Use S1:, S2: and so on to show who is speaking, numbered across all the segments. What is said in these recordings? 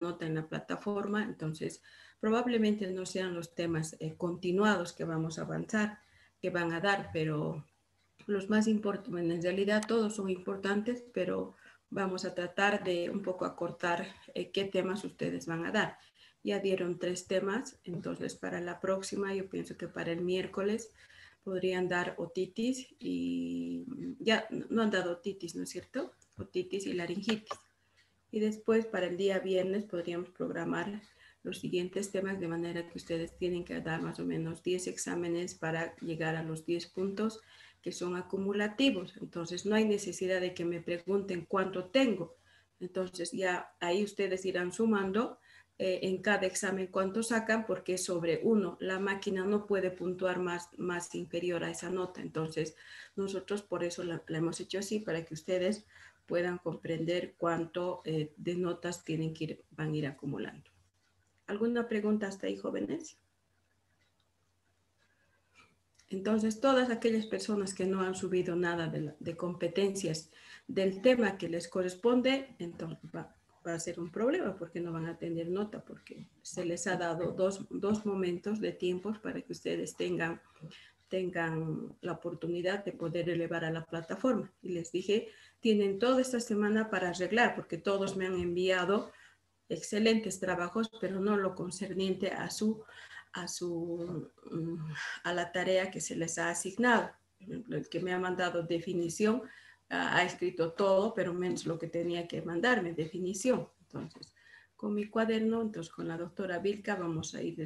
S1: nota en la plataforma, entonces probablemente no sean los temas continuados que vamos a avanzar, que van a dar, pero los más importantes, en realidad todos son importantes, pero vamos a tratar de un poco acortar qué temas ustedes van a dar. Ya dieron 3 temas, entonces para la próxima, yo pienso que para el miércoles podrían dar otitis y ya no han dado otitis, ¿no es cierto? Otitis y laringitis. Y después para el día viernes podríamos programar los siguientes temas de manera que ustedes tienen que dar más o menos 10 exámenes para llegar a los 10 puntos que son acumulativos. Entonces no hay necesidad de que me pregunten cuánto tengo. Entonces ya ahí ustedes irán sumando en cada examen cuánto sacan porque es sobre 1. La máquina no puede puntuar más inferior a esa nota. Entonces nosotros por eso la hemos hecho así para que ustedes puedan comprender cuánto de notas van a ir acumulando. ¿Alguna pregunta hasta ahí, jóvenes? Entonces, todas aquellas personas que no han subido nada de competencias del tema que les corresponde, entonces va a ser un problema porque no van a tener nota, porque se les ha dado dos momentos de tiempos para que ustedes tengan la oportunidad de poder elevar a la plataforma. Y les dije, tienen toda esta semana para arreglar, porque todos me han enviado excelentes trabajos, pero no lo concerniente a la tarea que se les ha asignado. Por ejemplo, el que me ha mandado definición ha escrito todo, pero menos lo que tenía que mandarme, definición. Entonces, con mi cuaderno, entonces con la doctora Vilca vamos a ir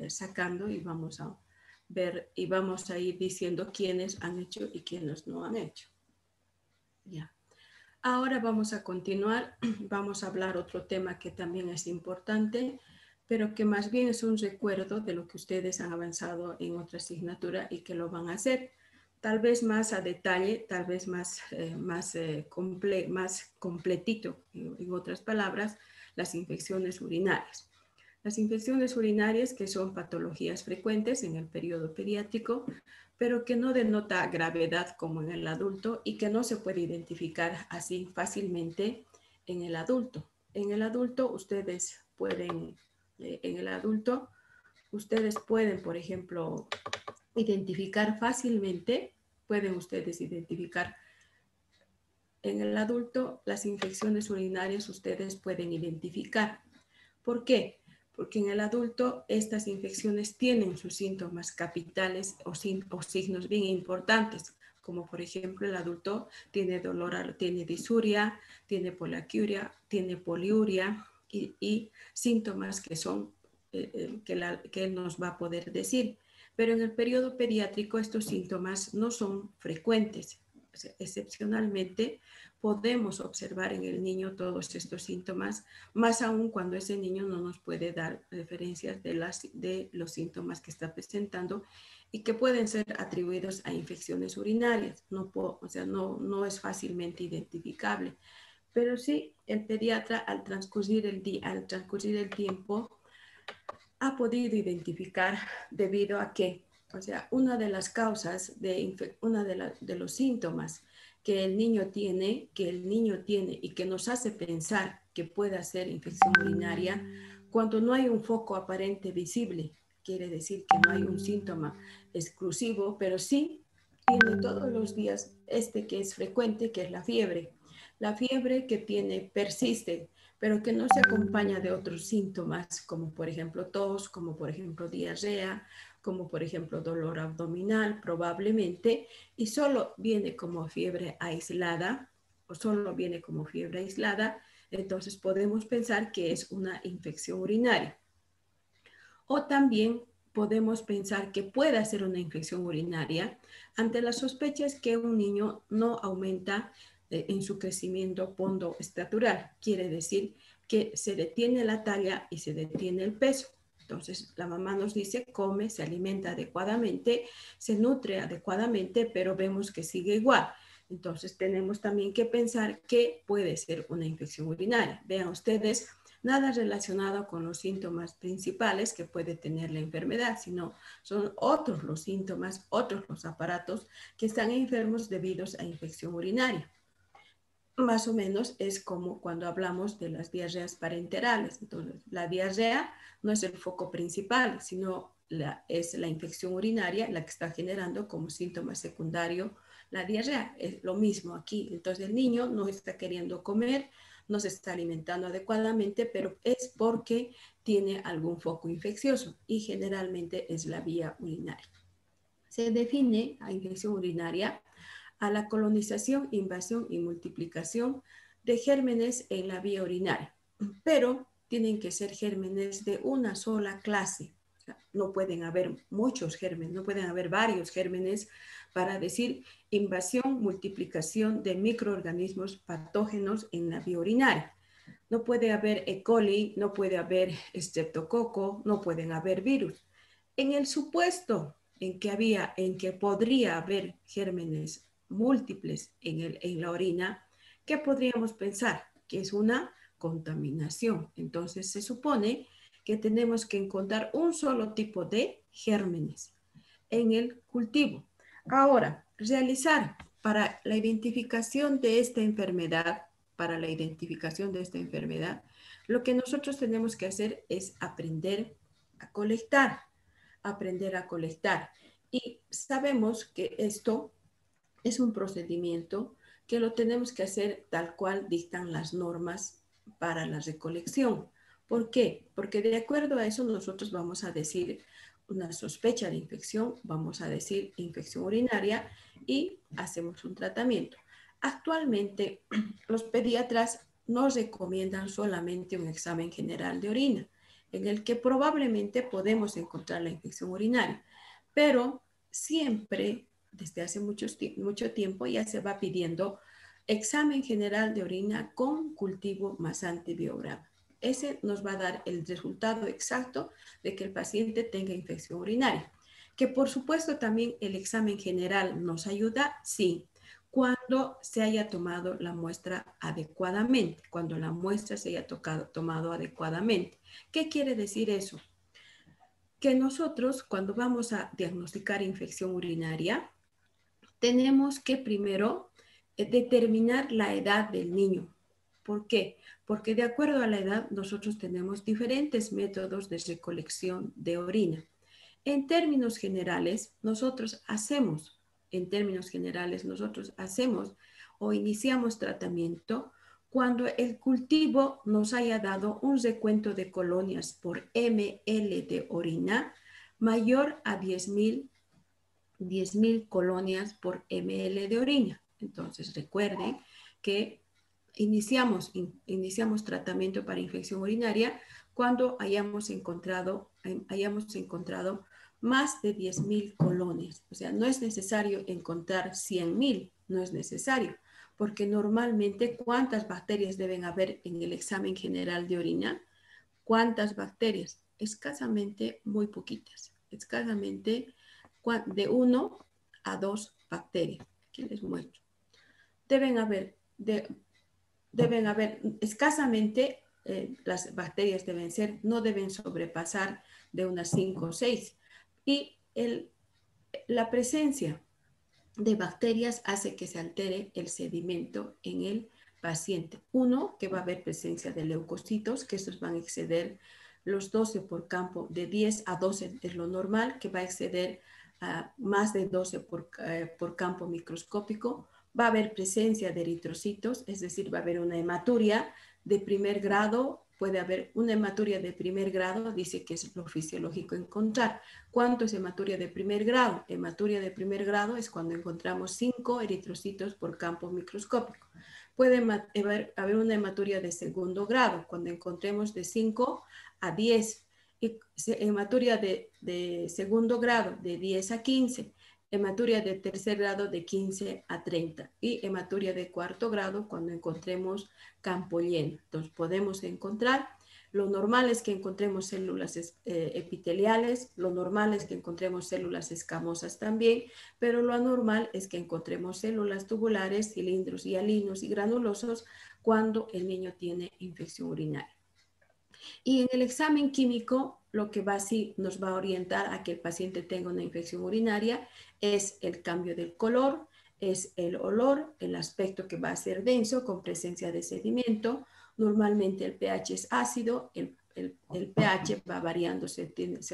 S1: sacando y vamos a ver y vamos a ir diciendo quiénes han hecho y quiénes no han hecho. Ya. Ahora vamos a continuar, vamos a hablar otro tema que también es importante, pero que más bien es un recuerdo de lo que ustedes han avanzado en otra asignatura y que lo van a hacer, tal vez más a detalle, tal vez más completito, en otras palabras, las infecciones urinarias. Las infecciones urinarias, que son patologías frecuentes en el periodo pediátrico, pero que no denota gravedad como en el adulto y que no se puede identificar así fácilmente en el adulto. En el adulto ustedes pueden, por ejemplo, identificar fácilmente, pueden ustedes identificar en el adulto las infecciones urinarias, ustedes pueden identificar. ¿Por qué? Porque en el adulto estas infecciones tienen sus síntomas capitales o signos bien importantes, como por ejemplo el adulto tiene dolor, tiene disuria, tiene poliaquiuria, tiene poliuria y síntomas que son que él nos va a poder decir. Pero en el periodo pediátrico estos síntomas no son frecuentes. O sea, excepcionalmente podemos observar en el niño todos estos síntomas, más aún cuando ese niño no nos puede dar referencias de los síntomas que está presentando y que pueden ser atribuidos a infecciones urinarias. No es fácilmente identificable. Pero sí, el pediatra al transcurrir el tiempo ha podido identificar debido a que, o sea, una de las causas, de los síntomas que el niño tiene y que nos hace pensar que pueda ser infección urinaria, cuando no hay un foco aparente visible, quiere decir que no hay un síntoma exclusivo, pero sí tiene todos los días que es frecuente, que es la fiebre. La fiebre que persiste, pero que no se acompaña de otros síntomas, como por ejemplo tos, como por ejemplo diarrea, como por ejemplo dolor abdominal probablemente, y solo viene como fiebre aislada, entonces podemos pensar que es una infección urinaria. O también podemos pensar que puede ser una infección urinaria ante las sospechas que un niño no aumenta en su crecimiento pondoestatural. Quiere decir que se detiene la talla y se detiene el peso. Entonces, la mamá nos dice, come, se alimenta adecuadamente, se nutre adecuadamente, pero vemos que sigue igual. Entonces, tenemos también que pensar que puede ser una infección urinaria. Vean ustedes, nada relacionado con los síntomas principales que puede tener la enfermedad, sino son otros los síntomas, otros los aparatos que están enfermos debido a infección urinaria. más o menos es como cuando hablamos de las diarreas parenterales. Entonces, la diarrea no es el foco principal, sino es la infección urinaria la que está generando como síntoma secundario la diarrea. Es lo mismo aquí. Entonces, el niño no está queriendo comer, no se está alimentando adecuadamente, pero es porque tiene algún foco infeccioso y generalmente es la vía urinaria. Se define a infección urinaria a la colonización, invasión y multiplicación de gérmenes en la vía urinaria, pero tienen que ser gérmenes de una sola clase. O sea, no pueden haber muchos gérmenes, no pueden haber varios gérmenes para decir invasión, multiplicación de microorganismos patógenos en la vía urinaria. No puede haber E. coli, no puede haber estreptococo, no pueden haber virus. En el supuesto en que podría haber gérmenes múltiples en la orina, ¿qué podríamos pensar? Que es una contaminación. Entonces se supone que tenemos que encontrar un solo tipo de gérmenes en el cultivo. Ahora, realizar para la identificación de esta enfermedad, lo que nosotros tenemos que hacer es aprender a colectar. Y sabemos que esto es un procedimiento que lo tenemos que hacer tal cual dictan las normas para la recolección. ¿Por qué? Porque de acuerdo a eso nosotros vamos a decir una sospecha de infección, vamos a decir infección urinaria y hacemos un tratamiento. Actualmente los pediatras nos recomiendan solamente un examen general de orina, en el que probablemente podemos encontrar la infección urinaria, pero siempre desde hace mucho tiempo ya se va pidiendo examen general de orina con cultivo más antibiograma. Ese nos va a dar el resultado exacto de que el paciente tenga infección urinaria. Que por supuesto también el examen general nos ayuda, sí, cuando se haya tomado la muestra adecuadamente, cuando la muestra se haya tomado adecuadamente. ¿Qué quiere decir eso? Que nosotros cuando vamos a diagnosticar infección urinaria, tenemos que primero determinar la edad del niño. ¿Por qué? Porque de acuerdo a la edad nosotros tenemos diferentes métodos de recolección de orina. En términos generales, nosotros hacemos o iniciamos tratamiento cuando el cultivo nos haya dado un recuento de colonias por ml de orina mayor a 10,000 colonias por ml de orina. Entonces, recuerden que iniciamos tratamiento para infección urinaria cuando hayamos encontrado más de 10,000 colonias. O sea, no es necesario encontrar 100,000, no es necesario, porque normalmente, ¿cuántas bacterias deben haber en el examen general de orina? ¿Cuántas bacterias? Escasamente, muy poquitas, escasamente de 1 a 2 bacterias. Aquí les muestro. Deben haber escasamente, las bacterias no deben sobrepasar de unas 5 o 6. Y la presencia de bacterias hace que se altere el sedimento en el paciente. Uno, que va a haber presencia de leucocitos, que estos van a exceder los 12 por campo, de 10 a 12 es lo normal, que va a exceder a más de 12 por campo microscópico. Va a haber presencia de eritrocitos, es decir, va a haber una hematuria de primer grado. Puede haber una hematuria de primer grado, dice que es lo fisiológico encontrar. ¿Cuánto es hematuria de primer grado? Hematuria de primer grado es cuando encontramos 5 eritrocitos por campo microscópico. Puede haber una hematuria de segundo grado, cuando encontremos de 5 a 10. Y hematuria de segundo grado de 10 a 15. Hematuria de tercer grado de 15 a 30. Y hematuria de cuarto grado cuando encontremos campo lleno. Entonces podemos encontrar. Lo normal es que encontremos células epiteliales, lo normal es que encontremos células escamosas también, pero lo anormal es que encontremos células tubulares, cilindros hialinos y granulosos cuando el niño tiene infección urinaria. Y en el examen químico, lo que nos va a orientar a que el paciente tenga una infección urinaria es el cambio del color, es el olor, el aspecto que va a ser denso con presencia de sedimento. Normalmente el pH es ácido, el pH va variando, se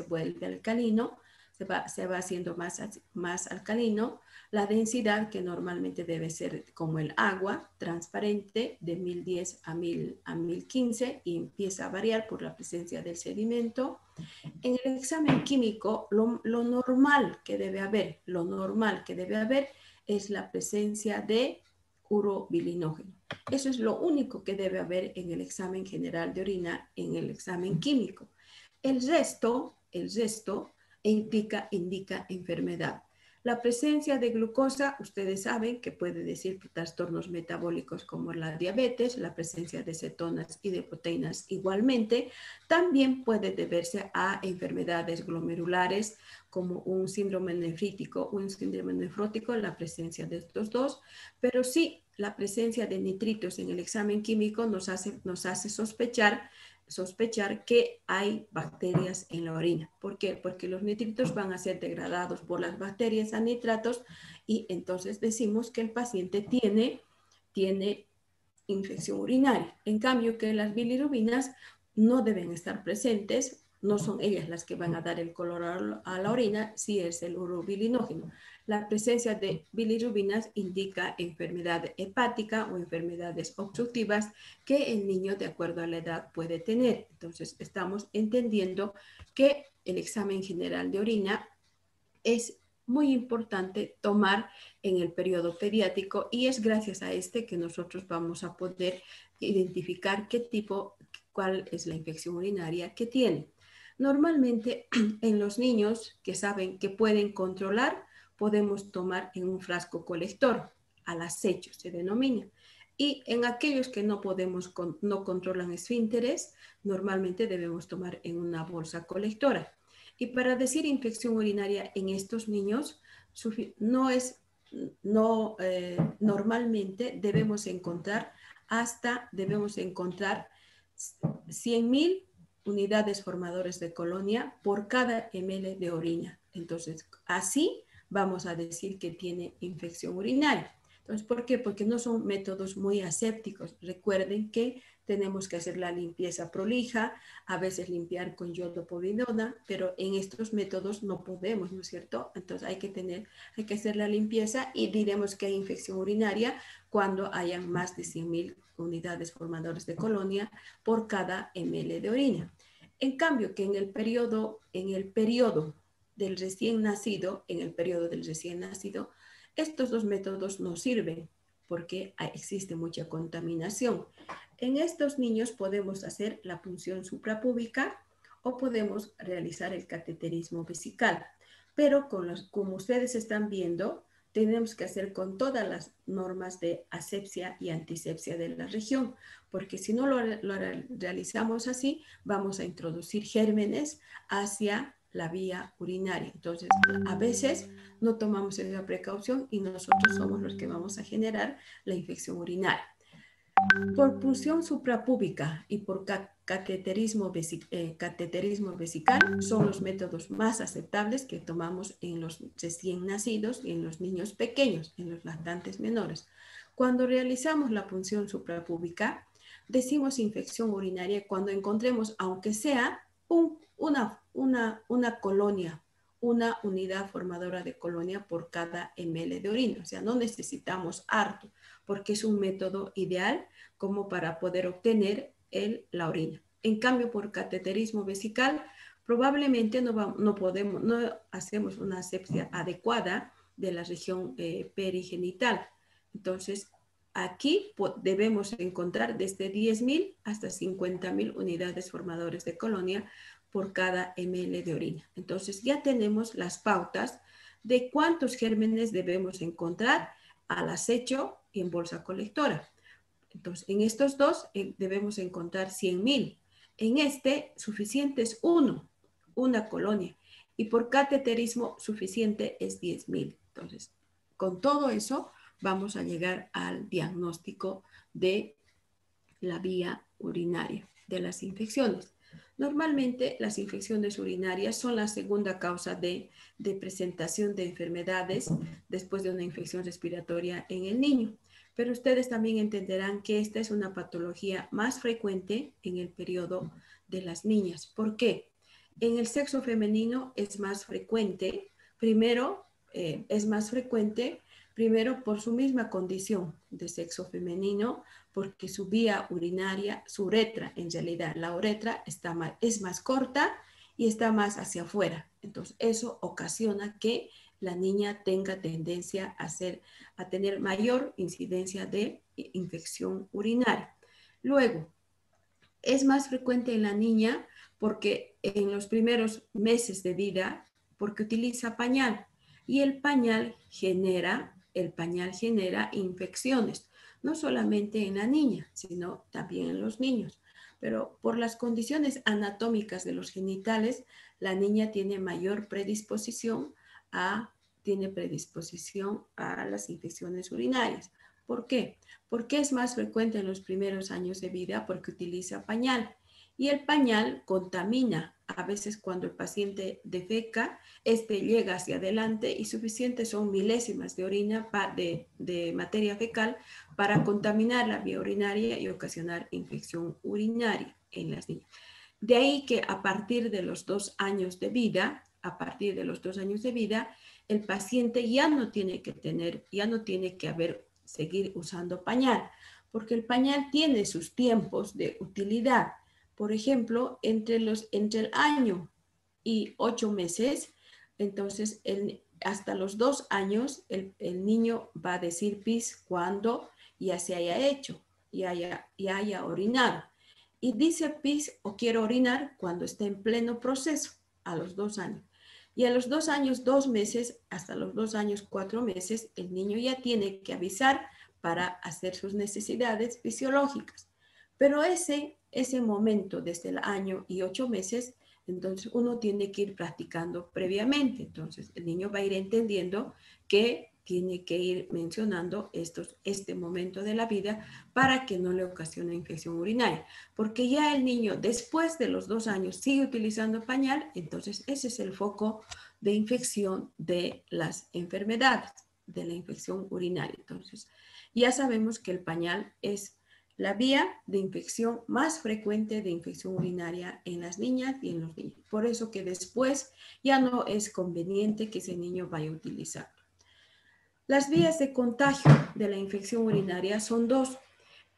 S1: vuelve alcalino, se va haciendo más alcalino. La densidad, que normalmente debe ser como el agua, transparente, de 1010 a 1015, y empieza a variar por la presencia del sedimento. En el examen químico, lo normal que debe haber, es la presencia de urobilinógeno. Eso es lo único que debe haber en el examen general de orina, en el examen químico. El resto indica enfermedad. La presencia de glucosa, ustedes saben que puede decir trastornos metabólicos como la diabetes, la presencia de cetonas y de proteínas igualmente. También puede deberse a enfermedades glomerulares como un síndrome nefrítico o un síndrome nefrótico, la presencia de estos dos, pero sí la presencia de nitritos en el examen químico nos hace sospechar que hay bacterias en la orina. ¿Por qué? Porque los nitritos van a ser degradados por las bacterias a nitratos y entonces decimos que el paciente tiene infección urinaria. En cambio, que las bilirubinas no deben estar presentes, no son ellas las que van a dar el color a la orina, si es el urobilinógeno. La presencia de bilirubinas indica enfermedad hepática o enfermedades obstructivas que el niño, de acuerdo a la edad, puede tener. Entonces, estamos entendiendo que el examen general de orina es muy importante tomar en el periodo pediátrico, y es gracias a este que nosotros vamos a poder identificar cuál es la infección urinaria que tiene. Normalmente en los niños que saben que pueden controlar, podemos tomar en un frasco colector, al acecho se denomina. Y en aquellos que no controlan esfínteres, normalmente debemos tomar en una bolsa colectora. Y para decir infección urinaria en estos niños, normalmente debemos encontrar 100.000 unidades formadoras de colonia por cada ml de orina. Entonces, así vamos a decir que tiene infección urinaria. Entonces, ¿por qué? Porque no son métodos muy asépticos. Recuerden que tenemos que hacer la limpieza prolija, a veces limpiar con yodopovidona, pero en estos métodos no podemos, ¿no es cierto? Entonces hay que hacer la limpieza, y diremos que hay infección urinaria cuando hayan más de 100.000 unidades formadoras de colonia por cada ml de orina. En cambio, que en el periodo del recién nacido, estos dos métodos no sirven porque existe mucha contaminación. En estos niños podemos hacer la punción suprapúbica o podemos realizar el cateterismo vesical. Pero como ustedes están viendo, tenemos que hacer con todas las normas de asepsia y antisepsia de la región, porque si no lo realizamos así, vamos a introducir gérmenes hacia la vía urinaria. Entonces, a veces no tomamos esa precaución y nosotros somos los que vamos a generar la infección urinaria. Por punción suprapúbica y por cateterismo vesical son los métodos más aceptables que tomamos en los recién nacidos y en los niños pequeños, en los lactantes menores. Cuando realizamos la punción suprapúbica, decimos infección urinaria cuando encontremos, aunque sea una colonia, una unidad formadora de colonia por cada ml de orina. O sea, no necesitamos harto, porque es un método ideal como para poder obtener la orina. En cambio, por cateterismo vesical, probablemente no hacemos una asepsia adecuada de la región perigenital. Entonces, aquí debemos encontrar desde 10.000 hasta 50.000 unidades formadoras de colonia por cada ml de orina. Entonces, ya tenemos las pautas de cuántos gérmenes debemos encontrar al acecho y en bolsa colectora. Entonces, en estos dos debemos encontrar 100.000. En este, suficiente es una colonia. Y por cateterismo, suficiente es 10.000. Entonces, con todo eso, vamos a llegar al diagnóstico de la vía urinaria, de las infecciones. Normalmente las infecciones urinarias son la segunda causa de presentación de enfermedades después de una infección respiratoria en el niño. Pero ustedes también entenderán que esta es una patología más frecuente en el periodo de las niñas. ¿Por qué? En el sexo femenino es más frecuente, primero por su misma condición de sexo femenino, porque su vía urinaria, su uretra, en realidad la uretra es más corta y está más hacia afuera. Entonces eso ocasiona que la niña tenga tendencia a tener mayor incidencia de infección urinaria. Luego, es más frecuente en la niña porque en los primeros meses de vida, porque utiliza pañal y el pañal genera infecciones, no solamente en la niña, sino también en los niños. Pero por las condiciones anatómicas de los genitales, la niña tiene mayor predisposición tiene predisposición a las infecciones urinarias. ¿Por qué? ¿Por qué es más frecuente en los primeros años de vida? Porque utiliza pañal. Y el pañal contamina. A veces cuando el paciente defeca, este llega hacia adelante y suficientes son milésimas de orina de materia fecal para contaminar la vía urinaria y ocasionar infección urinaria en las niñas. De ahí que a partir de los 2 años de vida, el paciente ya no tiene que seguir usando pañal, porque el pañal tiene sus tiempos de utilidad. Por ejemplo, entre el año y 8 meses, entonces hasta los 2 años el niño va a decir pis cuando ya se haya hecho, ya haya orinado. Y dice pis o quiero orinar cuando está en pleno proceso, a los 2 años. Y a los 2 años, 2 meses, hasta los 2 años, 4 meses, el niño ya tiene que avisar para hacer sus necesidades fisiológicas. Pero ese momento desde el año y 8 meses, entonces uno tiene que ir practicando previamente. Entonces el niño va a ir entendiendo que tiene que ir mencionando este momento de la vida para que no le ocasione infección urinaria. Porque ya el niño después de los 2 años sigue utilizando pañal, entonces ese es el foco de infección de las enfermedades, de la infección urinaria. Entonces ya sabemos que el pañal es la vía de infección más frecuente de infección urinaria en las niñas y en los niños. Por eso que después ya no es conveniente que ese niño vaya a utilizarlo. Las vías de contagio de la infección urinaria son 2.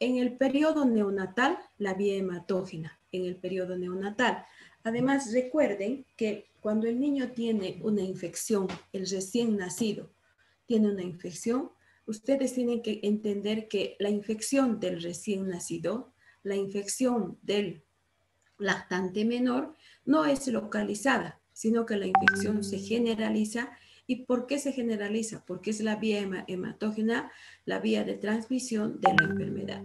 S1: En el periodo neonatal, la vía hematógena, en el periodo neonatal. Además, recuerden que cuando el niño tiene una infección, el recién nacido tiene una infección, ustedes tienen que entender que la infección del recién nacido, la infección del lactante menor, no es localizada, sino que la infección se generaliza. ¿Y por qué se generaliza? Porque es la vía hematógena, la vía de transmisión de la enfermedad.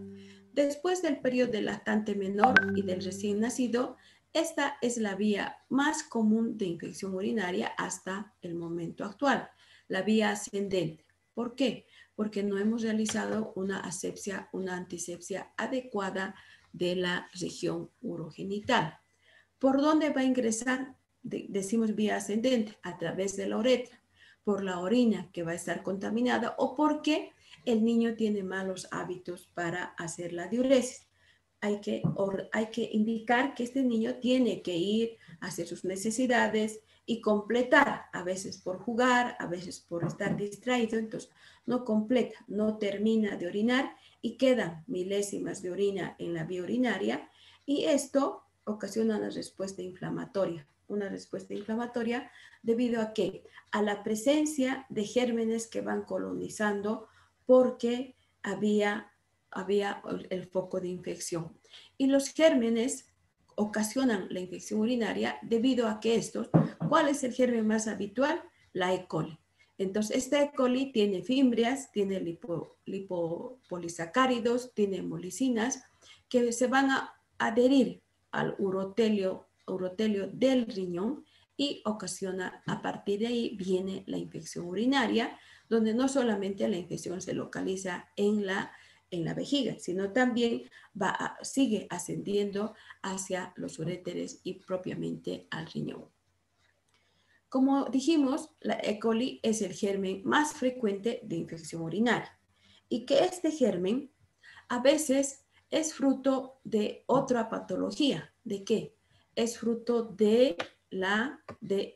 S1: Después del periodo del lactante menor y del recién nacido, esta es la vía más común de infección urinaria hasta el momento actual, la vía ascendente. ¿Por qué? Porque no hemos realizado una antisepsia adecuada de la región urogenital. ¿Por dónde va a ingresar? Decimos vía ascendente, a través de la uretra, por la orina que va a estar contaminada o porque el niño tiene malos hábitos para hacer la diuresis. Hay que indicar que este niño tiene que ir a hacer sus necesidades y completar, a veces por jugar, a veces por estar distraído, entonces no completa, no termina de orinar y quedan milésimas de orina en la vía urinaria y esto ocasiona una respuesta inflamatoria debido a que a la presencia de gérmenes que van colonizando porque había el foco de infección. Y los gérmenes ocasionan la infección urinaria debido a que ¿cuál es el germen más habitual? La E. coli. Entonces, esta E. coli tiene fimbrias, tiene lipopolisacáridos, tiene hemolicinas que se van a adherir al urotelio del riñón y ocasiona, a partir de ahí viene la infección urinaria, donde no solamente la infección se localiza en en la vejiga, sino también sigue ascendiendo hacia los uréteres y propiamente al riñón. Como dijimos, la E. coli es el germen más frecuente de infección urinaria y que este germen a veces es fruto de otra patología. ¿De qué? Es fruto de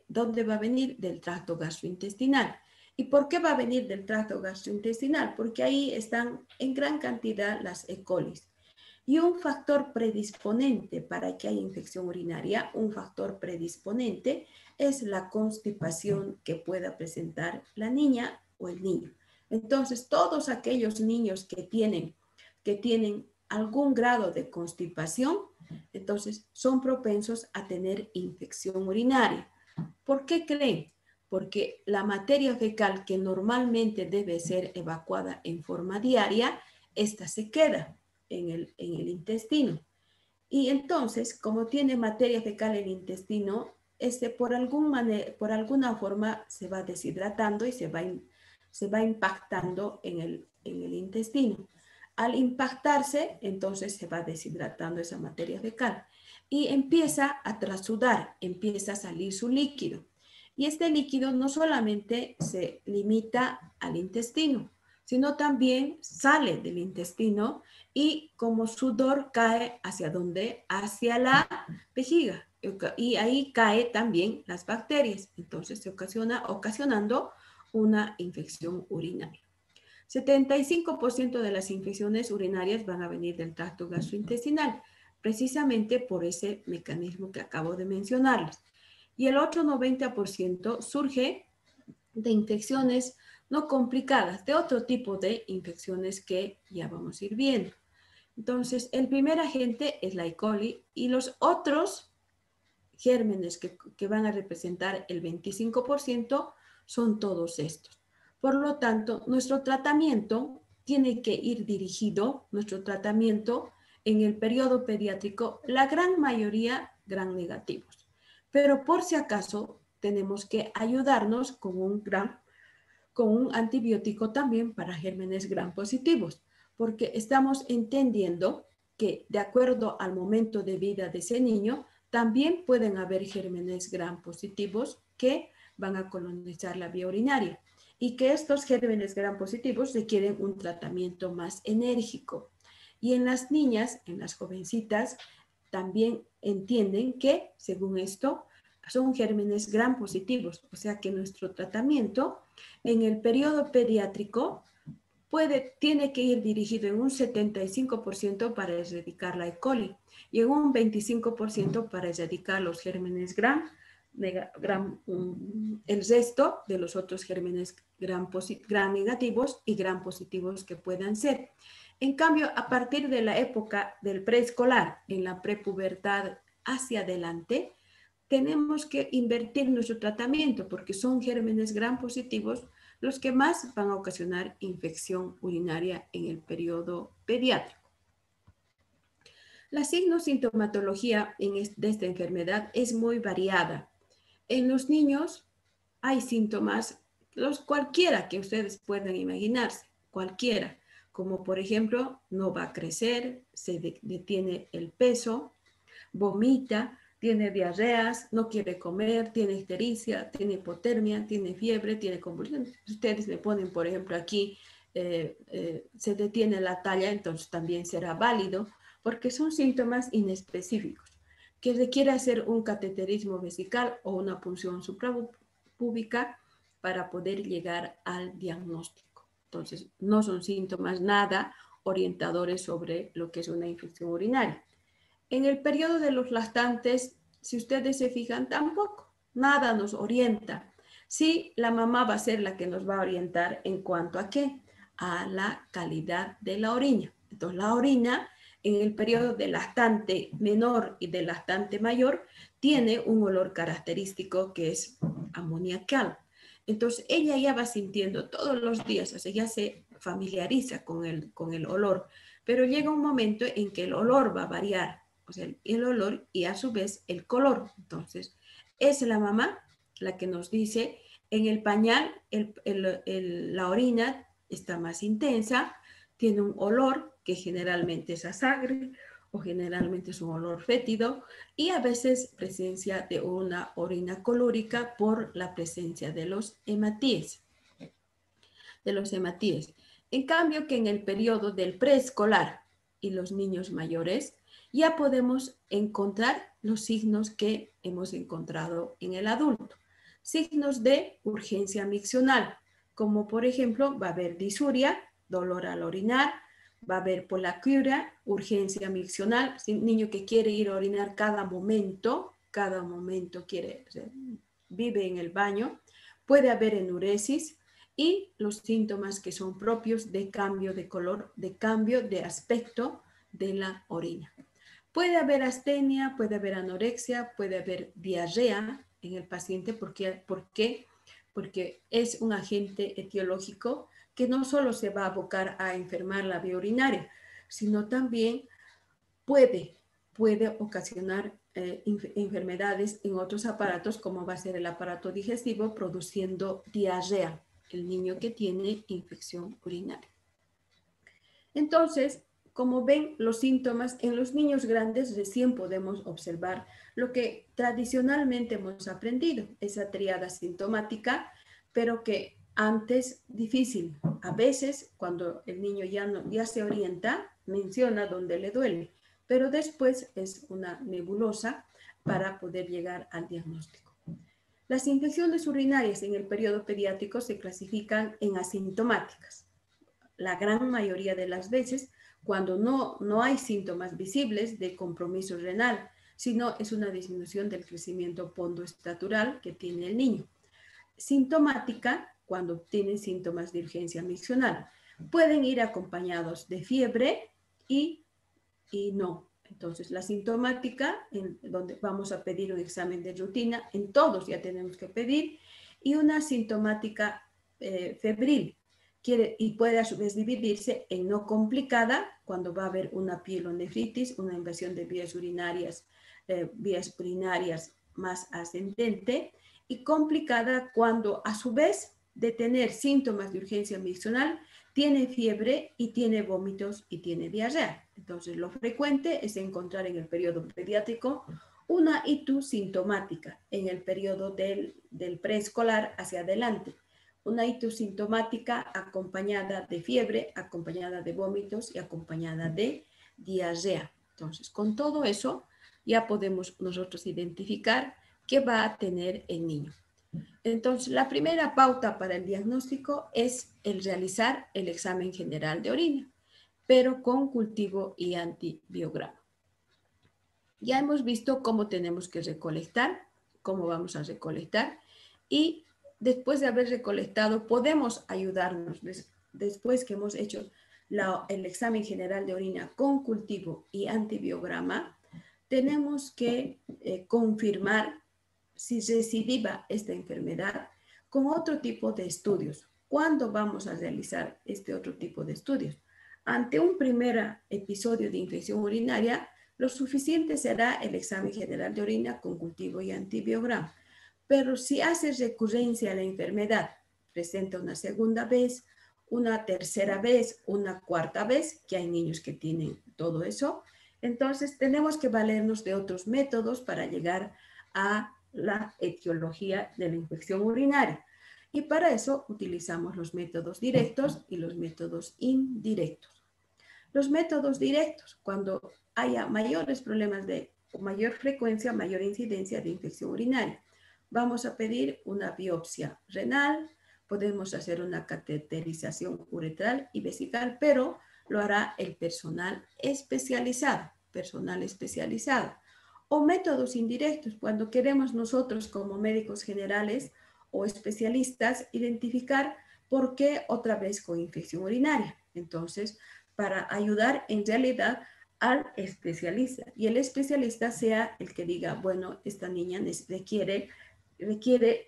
S1: dónde va a venir, del tracto gastrointestinal. ¿Y por qué va a venir del tracto gastrointestinal? Porque ahí están en gran cantidad las E. coli. Y un factor predisponente para que haya infección urinaria, un factor predisponente es la constipación que pueda presentar la niña o el niño. Entonces, todos aquellos niños que tienen algún grado de constipación, entonces son propensos a tener infección urinaria. ¿Por qué creen? Porque la materia fecal que normalmente debe ser evacuada en forma diaria, esta se queda en el intestino. Y entonces, como tiene materia fecal en el intestino, por alguna forma se va deshidratando y se va impactando en el intestino. Al impactarse, entonces se va deshidratando esa materia fecal y empieza a trasudar, empieza a salir su líquido. Y este líquido no solamente se limita al intestino, sino también sale del intestino y como sudor cae hacia dónde? Hacia la vejiga. Y ahí cae también las bacterias. Entonces se ocasionando una infección urinaria. 75% de las infecciones urinarias van a venir del tracto gastrointestinal, precisamente por ese mecanismo que acabo de mencionarles. Y el otro 90% surge de infecciones no complicadas, de otro tipo de infecciones que ya vamos a ir viendo. Entonces, el primer agente es la E. coli y los otros gérmenes que van a representar el 25% son todos estos. Por lo tanto, nuestro tratamiento tiene que ir dirigido, nuestro tratamiento en el periodo pediátrico, la gran mayoría gran negativos. Pero por si acaso, tenemos que ayudarnos con un antibiótico también para gérmenes gram positivos, porque estamos entendiendo que de acuerdo al momento de vida de ese niño, también pueden haber gérmenes gram positivos que van a colonizar la vía urinaria y que estos gérmenes gram positivos requieren un tratamiento más enérgico. Y en las niñas, en las jovencitas, también entienden que, según esto, son gérmenes gram positivos, o sea que nuestro tratamiento en el periodo pediátrico tiene que ir dirigido en un 75% para erradicar la E. coli y en un 25% para erradicar los gérmenes gram, el resto de los otros gérmenes gram negativos y gram positivos que puedan ser. En cambio, a partir de la época del preescolar, en la prepubertad hacia adelante, tenemos que invertir nuestro tratamiento porque son gérmenes gram positivos los que más van a ocasionar infección urinaria en el periodo pediátrico. La signo-sintomatología de esta enfermedad es muy variada. En los niños hay síntomas, cualquiera que ustedes puedan imaginarse, cualquiera, como por ejemplo, no va a crecer, se detiene el peso, vomita, tiene diarreas, no quiere comer, tiene ictericia, tiene hipotermia, tiene fiebre, tiene convulsiones. Ustedes le ponen, por ejemplo, aquí se detiene la talla, entonces también será válido, porque son síntomas inespecíficos que requiere hacer un cateterismo vesical o una punción suprapúbica para poder llegar al diagnóstico. Entonces, no son síntomas nada orientadores sobre lo que es una infección urinaria. En el periodo de los lactantes, si ustedes se fijan, tampoco, nada nos orienta. Sí, la mamá va a ser la que nos va a orientar en cuanto a qué, a la calidad de la orina. Entonces, la orina en el periodo de lactante menor y de lactante mayor tiene un olor característico que es amoniacal. Entonces, ella ya va sintiendo todos los días, o sea, ya se familiariza con el olor, pero llega un momento en que el olor va a variar, o sea, el olor y a su vez el color. Entonces, es la mamá la que nos dice, en el pañal la orina está más intensa, tiene un olor que generalmente es a sangre o generalmente es un olor fétido y a veces presencia de una orina colúrica por la presencia de los hematíes. En cambio que en el periodo del preescolar y los niños mayores ya podemos encontrar los signos que hemos encontrado en el adulto. Signos de urgencia miccional, como por ejemplo va a haber disuria, dolor al orinar, va a haber polaquiuria, urgencia miccional, niño que quiere ir a orinar cada momento quiere, o sea, vive en el baño, puede haber enuresis y los síntomas que son propios de cambio de color, de cambio de aspecto de la orina. Puede haber astenia, puede haber anorexia, puede haber diarrea en el paciente. ¿Por qué? Porque es un agente etiológico que no solo se va a abocar a enfermar la vía urinaria, sino también puede ocasionar enfermedades en otros aparatos, como va a ser el aparato digestivo, produciendo diarrea, el niño que tiene infección urinaria. Entonces, como ven, los síntomas en los niños grandes recién podemos observar lo que tradicionalmente hemos aprendido, esa tríada sintomática, pero que antes difícil. A veces, cuando el niño ya se orienta, menciona dónde le duele, pero después es una nebulosa para poder llegar al diagnóstico. Las infecciones urinarias en el periodo pediátrico se clasifican en asintomáticas. La gran mayoría de las veces, cuando no hay síntomas visibles de compromiso renal, sino es una disminución del crecimiento pondoestatural que tiene el niño. Sintomática, cuando tienen síntomas de urgencia miccional. Pueden ir acompañados de fiebre y no. Entonces, la sintomática, en donde vamos a pedir un examen de rutina, en todos ya tenemos que pedir, y una sintomática febril. Y puede a su vez dividirse en no complicada, cuando va a haber una pielonefritis, una invasión de vías urinarias más ascendente, y complicada cuando a su vez de tener síntomas de urgencia miccional, tiene fiebre y tiene vómitos y tiene diarrea. Entonces, lo frecuente es encontrar en el periodo pediátrico una ITU sintomática en el periodo del preescolar hacia adelante. Una ITU sintomática acompañada de fiebre, acompañada de vómitos y acompañada de diarrea. Entonces, con todo eso, ya podemos nosotros identificar qué va a tener el niño. Entonces, la primera pauta para el diagnóstico es el realizar el examen general de orina, pero con cultivo y antibiograma. Ya hemos visto cómo tenemos que recolectar, cómo vamos a recolectar, y después de haber recolectado podemos ayudarnos, después que hemos hecho el examen general de orina con cultivo y antibiograma, tenemos que confirmar si recidiva esta enfermedad con otro tipo de estudios. ¿Cuándo vamos a realizar este otro tipo de estudios? Ante un primer episodio de infección urinaria, lo suficiente será el examen general de orina con cultivo y antibiograma. Pero si hace recurrencia a la enfermedad, presenta una segunda vez, una tercera vez, una cuarta vez, que hay niños que tienen todo eso, entonces tenemos que valernos de otros métodos para llegar a la etiología de la infección urinaria. Y para eso utilizamos los métodos directos y los métodos indirectos. Los métodos directos, cuando haya mayores problemas o mayor frecuencia, mayor incidencia de infección urinaria. Vamos a pedir una biopsia renal, podemos hacer una cateterización uretral y vesical, pero lo hará el personal especializado. O métodos indirectos, cuando queremos nosotros como médicos generales o especialistas identificar por qué otra vez con infección urinaria. Entonces, para ayudar en realidad al especialista, y el especialista sea el que diga, bueno, esta niña requiere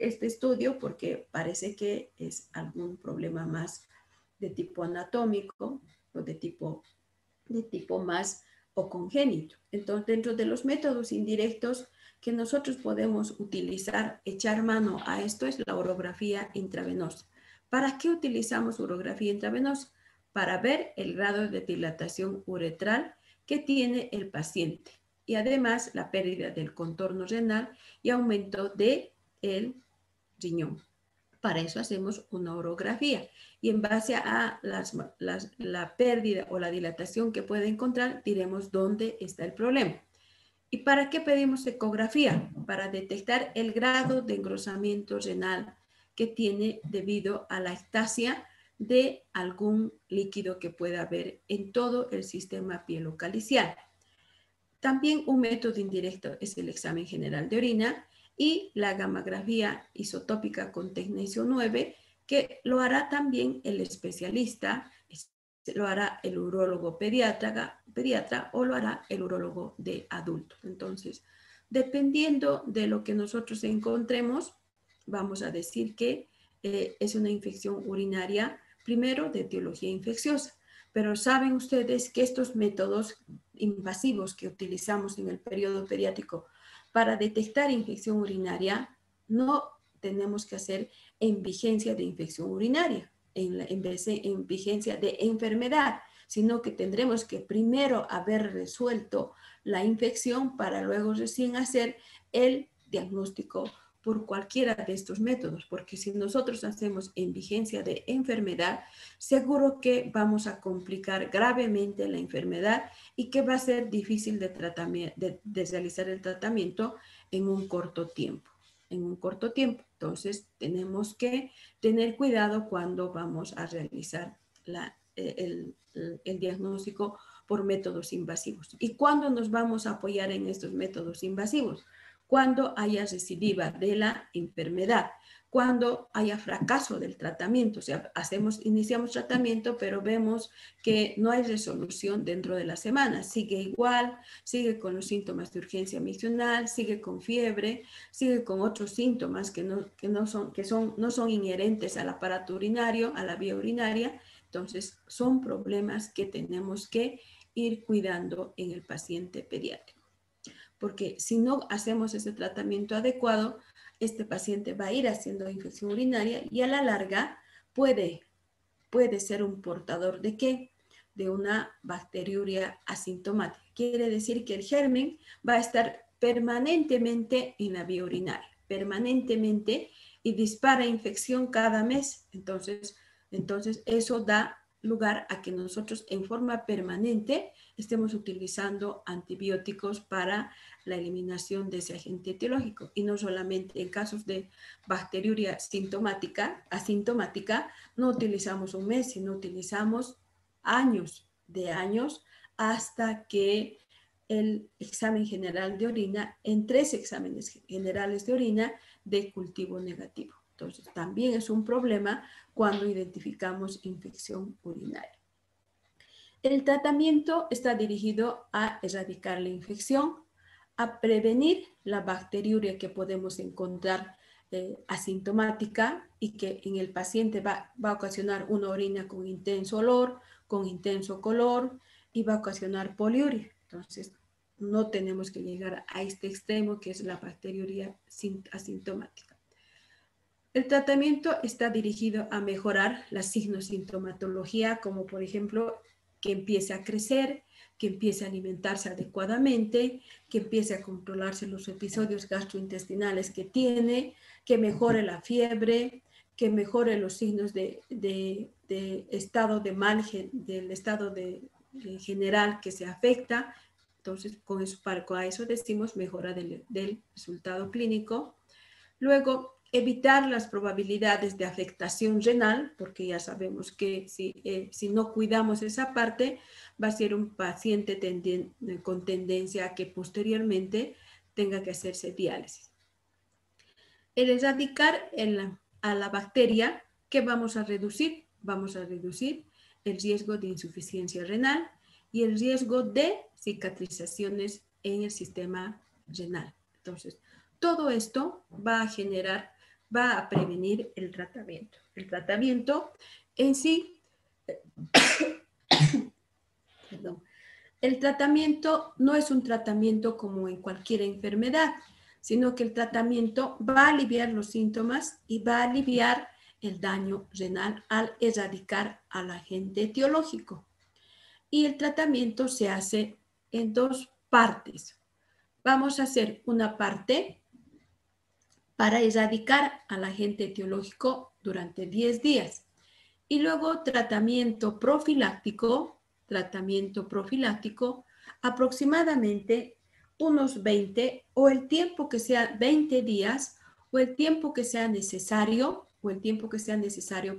S1: este estudio porque parece que es algún problema más de tipo anatómico o de tipo más o congénito. Entonces, dentro de los métodos indirectos que nosotros podemos utilizar, echar mano a esto, es la urografía intravenosa. ¿Para qué utilizamos urografía intravenosa? para ver el grado de dilatación uretral que tiene el paciente y además la pérdida del contorno renal y aumento del riñón. Para eso hacemos una orografía y en base a la pérdida o la dilatación que puede encontrar, diremos dónde está el problema. ¿Y para qué pedimos ecografía? Para detectar el grado de engrosamiento renal que tiene debido a la ectasia de algún líquido que pueda haber en todo el sistema pielocalicial. También un método indirecto es el examen general de orina y la gammagrafía isotópica con tecnesio 9, que lo hará también el especialista, lo hará el urólogo pediatra o lo hará el urólogo de adultos. Entonces, dependiendo de lo que nosotros encontremos, vamos a decir que es una infección urinaria, primero de etiología infecciosa. Pero saben ustedes que estos métodos invasivos que utilizamos en el periodo pediátrico para detectar infección urinaria no tenemos que hacer en vigencia de infección urinaria, en vigencia de enfermedad, sino que tendremos que primero haber resuelto la infección para luego recién hacer el diagnóstico por cualquiera de estos métodos, porque si nosotros hacemos en vigencia de enfermedad, seguro que vamos a complicar gravemente la enfermedad y que va a ser difícil de realizar el tratamiento en un corto tiempo. Entonces, tenemos que tener cuidado cuando vamos a realizar el diagnóstico por métodos invasivos. ¿Y cuándo nos vamos a apoyar en estos métodos invasivos? Cuando haya recidiva de la enfermedad, cuando haya fracaso del tratamiento, o sea, iniciamos tratamiento, pero vemos que no hay resolución dentro de la semana, sigue igual, sigue con los síntomas de urgencia miccional, sigue con fiebre, sigue con otros síntomas que no son inherentes al aparato urinario, a la vía urinaria. Entonces, son problemas que tenemos que ir cuidando en el paciente pediátrico. Porque si no hacemos ese tratamiento adecuado, este paciente va a ir haciendo infección urinaria y a la larga puede ser un portador ¿de qué? De una bacteriuria asintomática. Quiere decir que el germen va a estar permanentemente en la vía urinaria, permanentemente, y dispara infección cada mes. Entonces eso da lugar a que nosotros en forma permanente estemos utilizando antibióticos para la eliminación de ese agente etiológico, y no solamente en casos de bacteriuria asintomática, no utilizamos un mes, sino utilizamos años hasta que el examen general de orina, en 3 exámenes generales de orina, de cultivo negativo. Entonces, también es un problema cuando identificamos infección urinaria. El tratamiento está dirigido a erradicar la infección, a prevenir la bacteriuria que podemos encontrar asintomática y que en el paciente va a ocasionar una orina con intenso olor, con intenso color, y va a ocasionar poliuria. Entonces, no tenemos que llegar a este extremo que es la bacteriuria asintomática. El tratamiento está dirigido a mejorar la signosintomatología, como por ejemplo que empiece a crecer, que empiece a alimentarse adecuadamente, que empiece a controlarse los episodios gastrointestinales que tiene, que mejore la fiebre, que mejore los signos de estado de mal, del estado general que se afecta. Entonces, con eso decimos mejora del resultado clínico. Luego, evitar las probabilidades de afectación renal, porque ya sabemos que si no cuidamos esa parte, va a ser un paciente con tendencia a que posteriormente tenga que hacerse diálisis. El erradicar a la bacteria, ¿qué vamos a reducir? Vamos a reducir el riesgo de insuficiencia renal y el riesgo de cicatrizaciones en el sistema renal. Entonces, todo esto va a prevenir el tratamiento. El tratamiento en sí, perdón, el tratamiento no es un tratamiento como en cualquier enfermedad, sino que el tratamiento va a aliviar los síntomas y va a aliviar el daño renal al erradicar al agente etiológico. Y el tratamiento se hace en dos partes. Vamos a hacer una parte para erradicar al agente etiológico durante 10 días. Y luego tratamiento profiláctico aproximadamente unos 20 o el tiempo que sea 20 días o el tiempo que sea necesario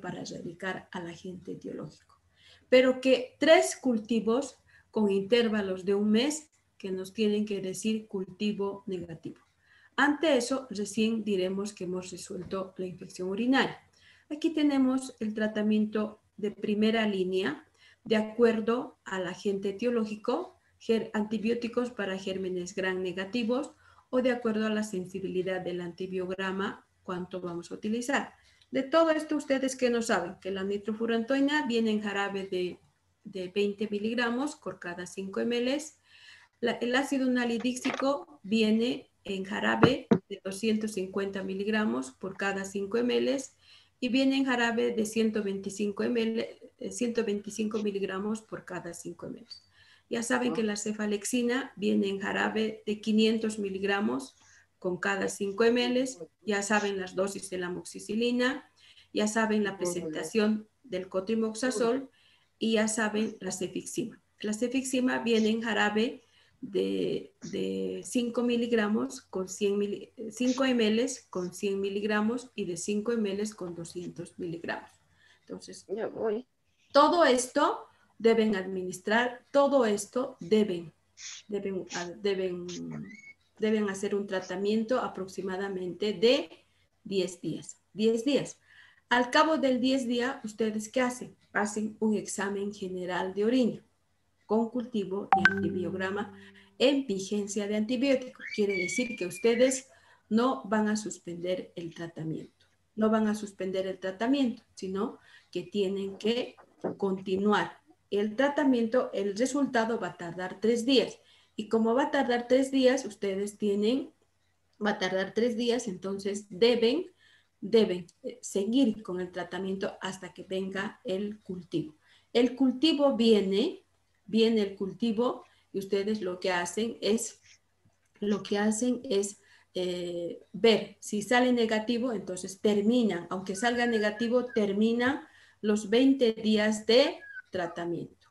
S1: para erradicar al agente etiológico. Pero que 3 cultivos con intervalos de un mes que nos tienen que decir cultivo negativo. Ante eso, recién diremos que hemos resuelto la infección urinaria. Aquí tenemos el tratamiento de primera línea de acuerdo al agente etiológico, antibióticos para gérmenes gram negativos o de acuerdo a la sensibilidad del antibiograma, cuánto vamos a utilizar. De todo esto, ustedes que no saben, que la nitrofurantoína viene en jarabe de 20 miligramos por cada 5 ml. El ácido nalidíxico viene en jarabe de 250 miligramos por cada 5 ml y viene en jarabe de 125 miligramos por cada 5 ml. Ya saben que la cefalexina viene en jarabe de 500 miligramos con cada 5 ml. Ya saben las dosis de la amoxicilina, ya saben la presentación del cotrimoxazol y ya saben la cefixima. La cefixima viene en jarabe de 5 miligramos con 5 ml con 100 miligramos y de 5 ml con 200 miligramos. Entonces, todo esto deben administrar, todo esto deben hacer un tratamiento aproximadamente de 10 días. 10 días. Al cabo del 10 días, ¿ustedes qué hacen? Hacen un examen general de orina con cultivo de antibiograma en vigencia de antibiótico. Quiere decir que ustedes no van a suspender el tratamiento. No van a suspender el tratamiento, sino que tienen que continuar el tratamiento. El resultado va a tardar 3 días. Y como va a tardar 3 días, entonces deben seguir con el tratamiento hasta que venga el cultivo. El cultivo viene el cultivo y ustedes lo que hacen es ver si sale negativo, entonces terminan, aunque salga negativo, terminan los 20 días de tratamiento.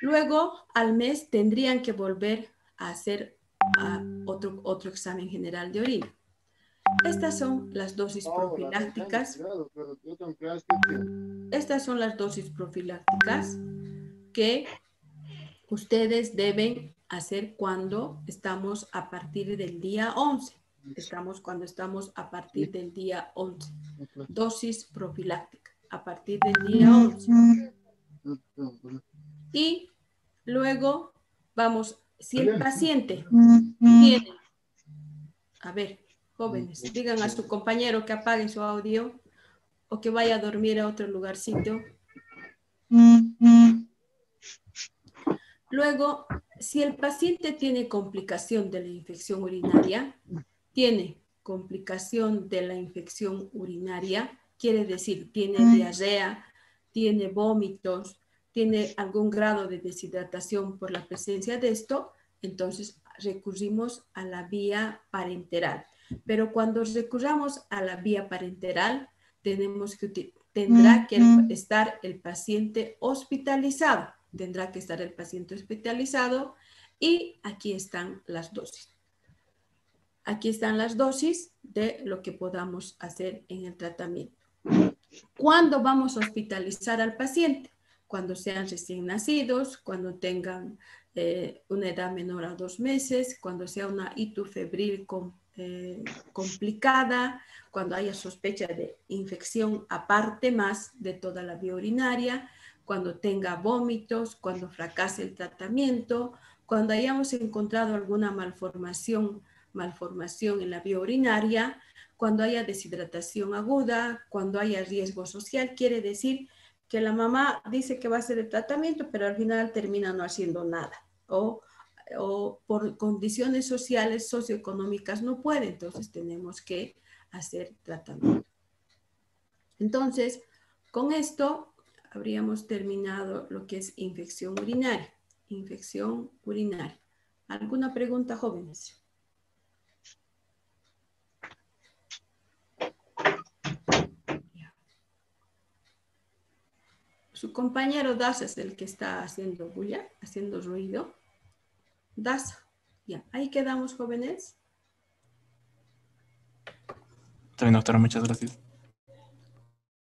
S1: Luego, al mes, tendrían que volver a hacer otro examen general de orina. Estas son las dosis profilácticas. Estas son las dosis profilácticas que ustedes deben hacer cuando estamos a partir del día 11. Cuando estamos a partir del día 11. Dosis profiláctica a partir del día 11. Y luego vamos, si el paciente tiene, a ver, jóvenes, digan a su compañero que apague su audio o que vaya a dormir a otro lugarcito. Luego, si el paciente tiene complicación de la infección urinaria, quiere decir, tiene diarrea, tiene vómitos, tiene algún grado de deshidratación por la presencia de esto, entonces recurrimos a la vía parenteral. Pero cuando recurramos a la vía parenteral, tendrá que estar el paciente hospitalizado. Y aquí están las dosis. Aquí están las dosis de lo que podamos hacer en el tratamiento. ¿Cuándo vamos a hospitalizar al paciente? Cuando sean recién nacidos, cuando tengan una edad menor a 2 meses, cuando sea una ITU febril complicada, cuando haya sospecha de infección aparte más de toda la vía urinaria, cuando tenga vómitos, cuando fracase el tratamiento, cuando hayamos encontrado alguna malformación en la vía urinaria, cuando haya deshidratación aguda, cuando haya riesgo social. Quiere decir que la mamá dice que va a hacer el tratamiento, pero al final termina no haciendo nada. O por condiciones sociales, socioeconómicas no puede, entonces tenemos que hacer tratamiento. Entonces, con esto habríamos terminado lo que es infección urinaria. Infección urinaria. ¿Alguna pregunta, jóvenes? Su compañero Daza es el que está haciendo bulla, haciendo ruido. Daza. Ya, ahí quedamos, jóvenes.
S2: Está bien, doctora, muchas gracias.